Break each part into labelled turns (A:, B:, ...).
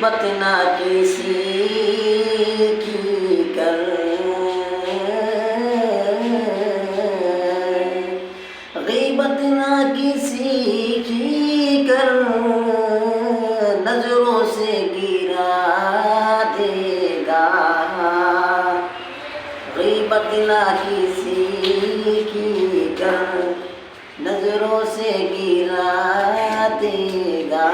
A: غیبت نہ کسی کی کر، غیبت نہ کسی کی کر، نظروں سے گرا دے گا، غیبت نہ کسی کی کر، نظروں سے گرا دے گا،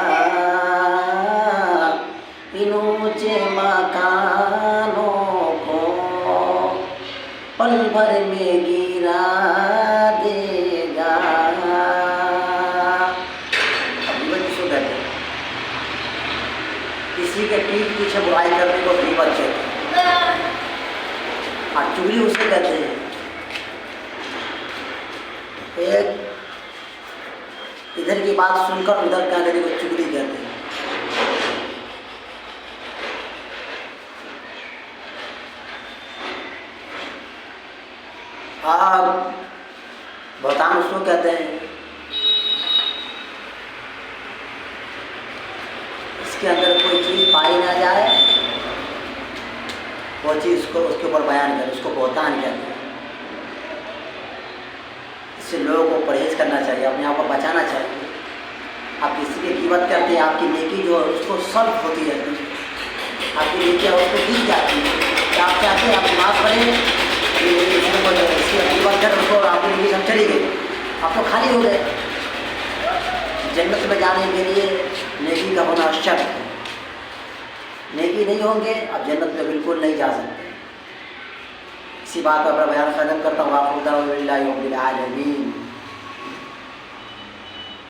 A: ان اونچے مکانوں کو پل بھر میں گرا دے گا۔ کسی کے پیٹھ پیچھے برائی کرنے کو غیبت کہتے ہیں، اور چغلی اسے کہتے ہیں۔ ایک ادھر کی بات سن کر ادھر کہنے کو چغلی کہتے ہیں۔ اور بہتان اس کو کہتے ہیں، اس کے اندر کوئی چیز پائی نہ جائے، وہ چیز کو اس کے اوپر بیان کرے، اس کو بہتان کہتے ہیں۔ اس سے لوگوں کو پرہیز کرنا چاہیے، اپنے آپ کو بچانا چاہیے۔ آپ کسی کی غیبت کرتے ہیں، آپ کی نیکی جو ہے اس کو سلب ہوتی ہے، آپ کی نیکی اس کو دی جاتی ہے۔ کہ آپ چاہتے ہیں آپ نماز پڑھیں، اس کی غیبت کر اس کو آپ کی نیکی سب چلی گئی، آپ تو خالی ہو گئے۔ جنت میں جانے کے لیے نیکی کا ہونا شرط ہے، نیکی نہیں ہوں گے آپ جنت میں بالکل نہیں جا سکتے۔ اسی بات پر اپنا بیان ختم کرتا ہوں۔ واخر دعوانا الحمد للہ رب العالمین۔